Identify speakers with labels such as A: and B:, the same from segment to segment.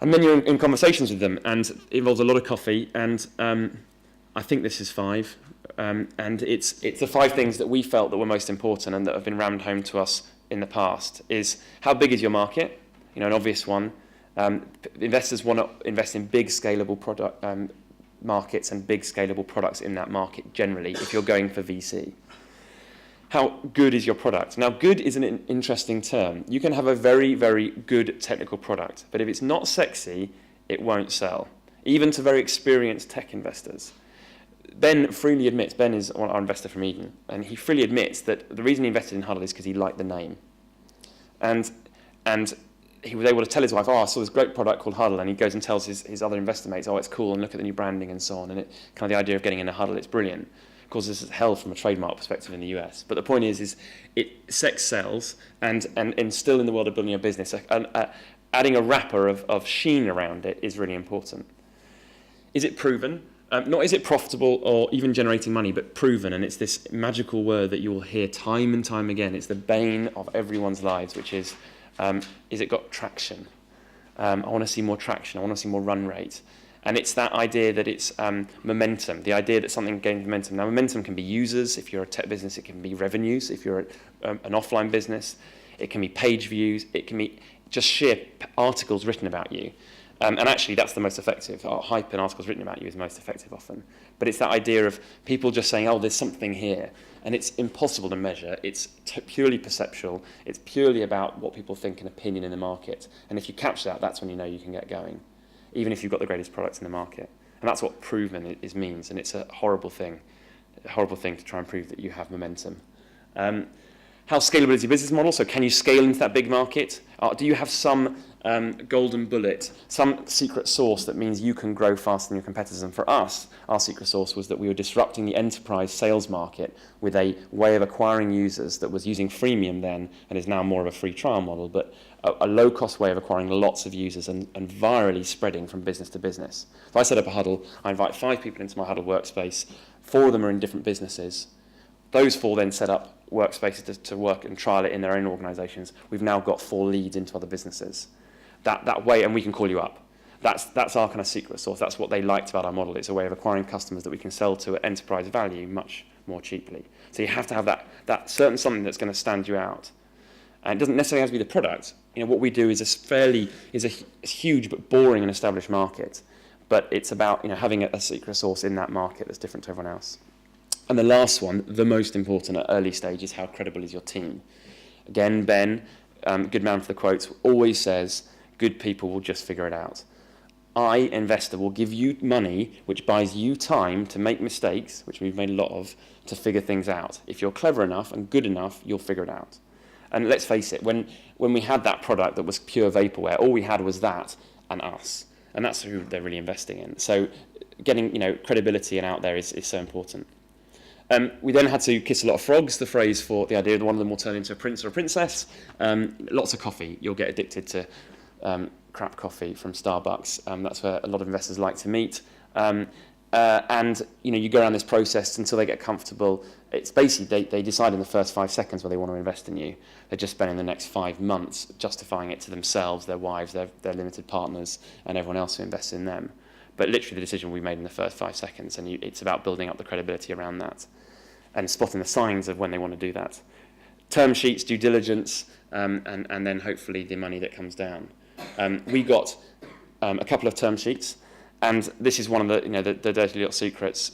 A: And then you're in conversations with them, and it involves a lot of coffee, and I think this is 5. And it's the 5 things that we felt that were most important and that have been rammed home to us in the past. Is how big is your market? An obvious one. Investors want to invest in big scalable product markets and big scalable products in that market generally if you're going for VC. How good is your product? Now, good is an interesting term. You can have a very, very good technical product, but if it's not sexy, it won't sell, even to very experienced tech investors. Ben freely admits, Ben is our investor from Eden, and he freely admits that the reason he invested in Huddle is because he liked the name. And he was able to tell his wife, I saw this great product called Huddle, and he goes and tells his other investor mates, it's cool, and look at the new branding and so on, and kind of the idea of getting in a Huddle, it's brilliant. Of course, this is hell from a trademark perspective in the US. But the point is sex sells, and still in the world of building a business, adding a wrapper of sheen around it is really important. Is it proven? Not is it profitable or even generating money, but proven. And it's this magical word that you will hear time and time again. It's the bane of everyone's lives, which is it got traction? I want to see more traction. I want to see more run rate. And it's that idea that it's momentum, the idea that something gains momentum. Now, momentum can be users. If you're a tech business, it can be revenues. If you're an offline business, it can be page views. It can be just sheer articles written about you. And actually, that's the most effective. Hype and articles written about you is most effective often. But it's that idea of people just saying, there's something here. And it's impossible to measure. It's purely perceptual. It's purely about what people think and opinion in the market. And if you capture that, that's when you know you can get going, even if you've got the greatest products in the market. And that's what proven means, and it's a horrible thing to try and prove that you have momentum. How scalable is your business model? So can you scale into that big market? Do you have some golden bullet, some secret sauce that means you can grow faster than your competitors? And for us, our secret sauce was that we were disrupting the enterprise sales market with a way of acquiring users that was using freemium then and is now more of a free trial model, but a low-cost way of acquiring lots of users and virally spreading from business to business. If I set up a Huddle, I invite 5 people into my Huddle workspace. 4 of them are in different businesses. Those 4 then set up workspaces to work and trial it in their own organizations. We've now got 4 leads into other businesses. That way, and we can call you up. That's our kind of secret sauce. That's what they liked about our model. It's a way of acquiring customers that we can sell to at enterprise value much more cheaply. So you have to have that certain something that's going to stand you out. And it doesn't necessarily have to be the product. What we do is a huge but boring and established market. But it's about having a secret sauce in that market that's different to everyone else. And the last one, the most important at early stage, is how credible is your team. Again, Ben, good man for the quotes, always says, good people will just figure it out. I, investor, will give you money which buys you time to make mistakes, which we've made a lot of, to figure things out. If you're clever enough and good enough, you'll figure it out. And let's face it, when we had that product that was pure vaporware, all we had was that and us. And that's who they're really investing in. So getting credibility and out there is so important. We then had to kiss a lot of frogs, the phrase for the idea that one of them will turn into a prince or a princess. Lots of coffee. You'll get addicted to crap coffee from Starbucks. That's where a lot of investors like to meet. And you go around this process until they get comfortable. It's basically they decide in the first 5 seconds whether they want to invest in you. They're just spending the next 5 months justifying it to themselves, their wives, their limited partners, and everyone else who invests in them. But literally the decision we made in the first 5 seconds, and it's about building up the credibility around that and spotting the signs of when they want to do that. Term sheets, due diligence, and then hopefully the money that comes down. We got a couple of term sheets, and this is one of the dirty little secrets.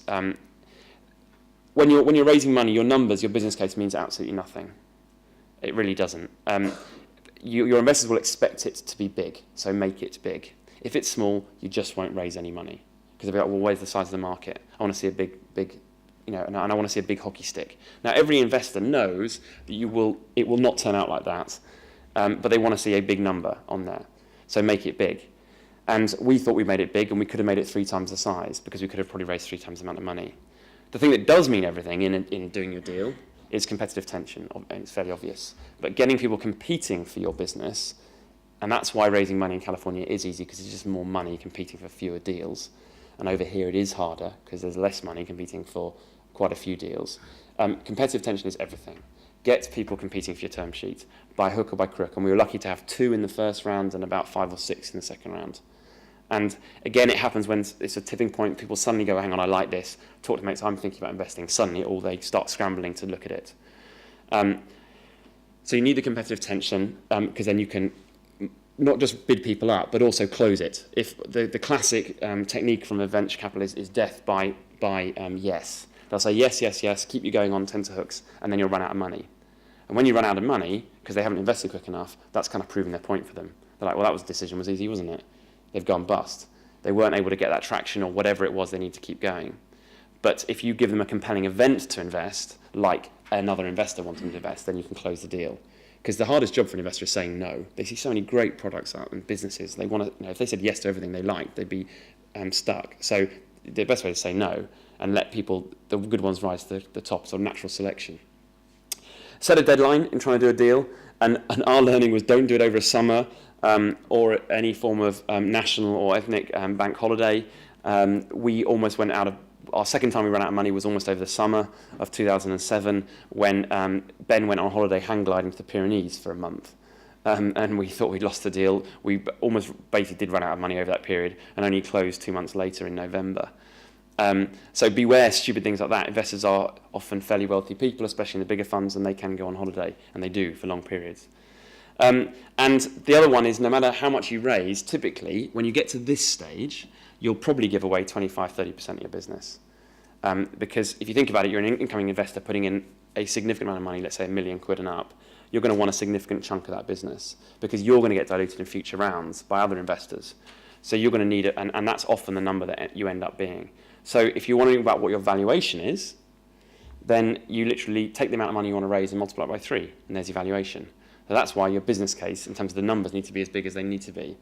A: When you're raising money, your numbers, your business case means absolutely nothing. It really doesn't. Your investors will expect it to be big, so make it big. If it's small, you just won't raise any money because they'll be like, well, where's the size of the market? I want to see a big, and I want to see a big hockey stick. Now, every investor knows that it will not turn out like that, but they want to see a big number on there. So make it big. And we thought we made it big, and we could have made it 3 times the size because we could have probably raised 3 times the amount of money. The thing that does mean everything in doing your deal is competitive tension, and it's fairly obvious. But getting people competing for your business, and that's why raising money in California is easy because it's just more money competing for fewer deals. And over here it is harder because there's less money competing for quite a few deals. Competitive tension is everything. Get people competing for your term sheet by hook or by crook. And we were lucky to have 2 in the first round and about 5 or 6 in the second round. And again, it happens when it's a tipping point. People suddenly go, hang on, I like this. Talk to mates, I'm thinking about investing. Suddenly, they start scrambling to look at it. So you need the competitive tension, because then you can not just bid people up, but also close it. If the classic technique from a venture capital is death by yes. They'll say yes, yes, yes, keep you going on tenterhooks, and then you'll run out of money. And when you run out of money, because they haven't invested quick enough, that's kind of proving their point for them. They're like, well, that decision was easy, wasn't it? They've gone bust. They weren't able to get that traction or whatever it was they need to keep going. But if you give them a compelling event to invest, like another investor wanting to invest, then you can close the deal. Because the hardest job for an investor is saying no. They see so many great products out in businesses. They want to, if they said yes to everything they liked, they'd be stuck. So the best way to say no and let people, the good ones, rise to the top, so natural selection. Set a deadline in trying to do a deal, and our learning was don't do it over a summer or any form of national or ethnic bank holiday. We almost went out of, our second time we ran out of money was almost over the summer of 2007 when Ben went on holiday hang gliding to the Pyrenees for a month. And we thought we'd lost the deal. We almost basically did run out of money over that period and only closed 2 months later in November. So beware stupid things like that. Investors are often fairly wealthy people, especially in the bigger funds, and they can go on holiday, and they do for long periods. And the other one is no matter how much you raise, typically, when you get to this stage, you'll probably give away 25-30% of your business. Because if you think about it, you're an incoming investor putting in a significant amount of money, let's say £1 million and up, you're going to want a significant chunk of that business because you're going to get diluted in future rounds by other investors. So you're going to need it, and that's often the number that you end up being. So if you're wondering about what your valuation is, then you literally take the amount of money you want to raise and multiply it by 3, and there's your valuation. So that's why your business case, in terms of the numbers, need to be as big as they need to be.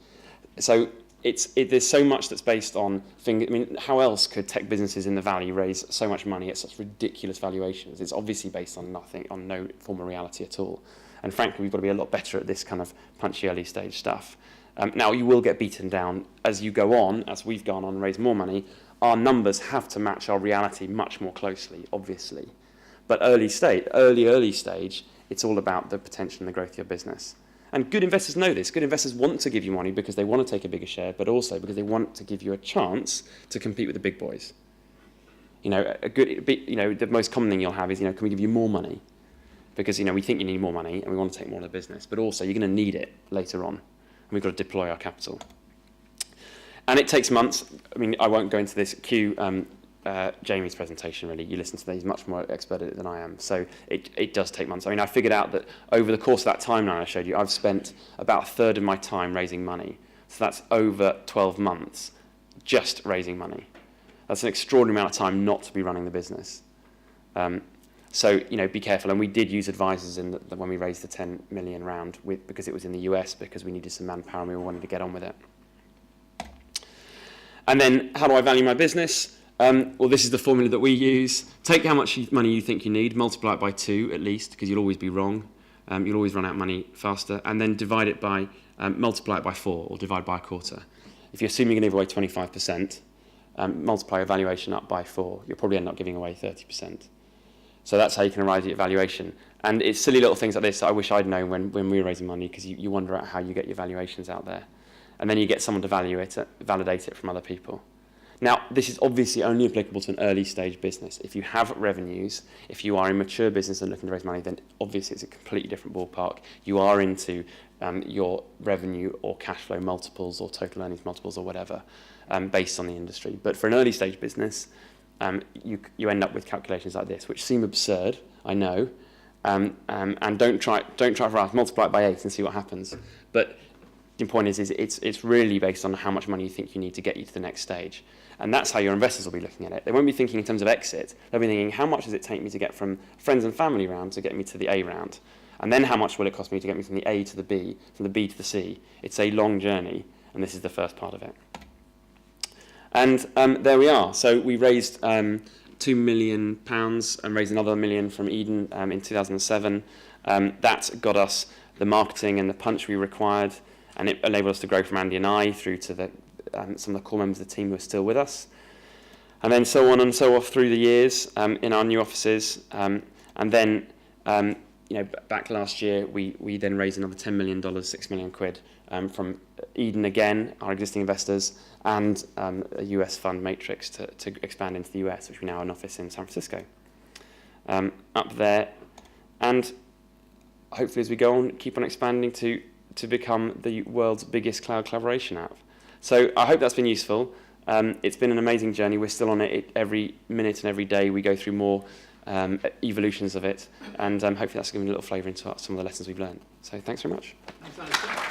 A: So there's so much that's based on things. I mean, how else could tech businesses in the Valley raise so much money at such ridiculous valuations? It's obviously based on nothing, on no form of reality at all. And frankly, we've got to be a lot better at this kind of punchy early stage stuff. Now, you will get beaten down as you go on, as we've gone on and raised more money. Our numbers have to match our reality much more closely, obviously. But early stage, it's all about the potential and the growth of your business. And good investors know this. Good investors want to give you money because they want to take a bigger share, but also because they want to give you a chance to compete with the big boys. The most common thing you'll have is, can we give you more money? Because, we think you need more money and we want to take more of the business, but also you're going to need it later on. And we've got to deploy our capital. And it takes months. I mean, I won't go into this. Cue Jamie's presentation, really. You listen to that. He's much more expert at it than I am. So it does take months. I mean, I figured out that over the course of that timeline I showed you, I've spent about a third of my time raising money. So that's over 12 months just raising money. That's an extraordinary amount of time not to be running the business. So, be careful. And we did use advisors when we raised the 10 million round because it was in the US, because we needed some manpower and we wanted to get on with it. And then, how do I value my business? Well, this is the formula that we use. Take how much money you think you need, multiply it by 2 at least, because you'll always be wrong. You'll always run out of money faster. And then divide it by, multiply it by 4, or divide by a quarter. If you're assuming you're going to give away 25%, multiply your valuation up by 4. You'll probably end up giving away 30%. So that's how you can arrive at your valuation. And it's silly little things like this that I wish I'd known when we were raising money, because you wonder at how you get your valuations out there. And then you get someone to validate it from other people. Now, this is obviously only applicable to an early stage business. If you have revenues, if you are a mature business and looking to raise money, then obviously it's a completely different ballpark. You are into your revenue or cash flow multiples or total earnings multiples or whatever, based on the industry. But for an early stage business, you end up with calculations like this, which seem absurd, I know, and don't try for us. Multiply it by 8 and see what happens. But the point is it's really based on how much money you think you need to get you to the next stage. And that's how your investors will be looking at it. They won't be thinking in terms of exit. They'll be thinking, how much does it take me to get from friends and family round to get me to the A round? And then how much will it cost me to get me from the A to the B, from the B to the C? It's a long journey, and this is the first part of it. And there we are. So we raised £2 million and raised another £1 million from Eden in 2007. That got us the marketing and the punch we required, and it enabled us to grow from Andy and I through to some of the core members of the team who are still with us. And then so on and so off through the years in our new offices. And then back last year, we then raised another $10 million, £6 million from Eden again, our existing investors, and a US fund Matrix to expand into the US, which we now have an office in San Francisco. Up there, and hopefully as we go on, keep on expanding to become the world's biggest cloud collaboration app. So I hope that's been useful. It's been an amazing journey. We're still on it every minute and every day. We go through more evolutions of it, and hopefully that's given a little flavour into some of the lessons we've learned. So thanks very much. Thanks, Alastair.